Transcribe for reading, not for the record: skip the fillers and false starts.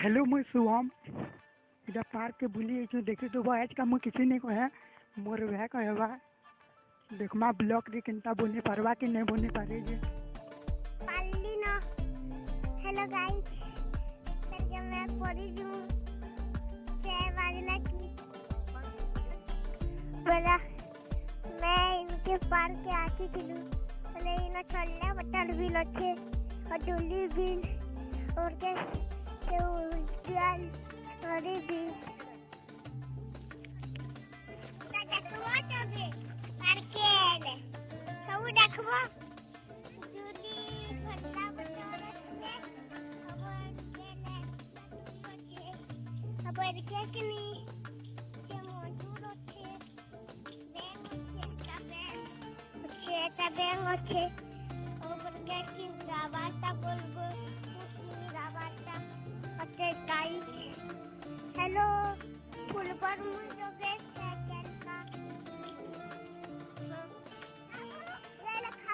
Hello मैं शुभम इधर park के बुली जो देखी तो वो आज का मैं किसी ने कहे मोर वह कहवा देख मा ब्लॉक दी किंता बोने परवा कि नहीं बोने पारे जे पाली ना। हेलो गाइस, सर मैं पढ़ी हूँ 6 बजे की बोला मैं इनके पार्क के आती थी बोले इन्हें छोड़ना बटर भी लच्छे और डोली भी और के उज्जवल और भी देखवा तबे पार्क के सब देखवा डोली घंटा बटर से खबर के नहीं के मजूर होते बैंक होते और के की रावाता बोलबो रावाता ओके गाइस हेलो फुल पर मुझे सेकंड का ले लखा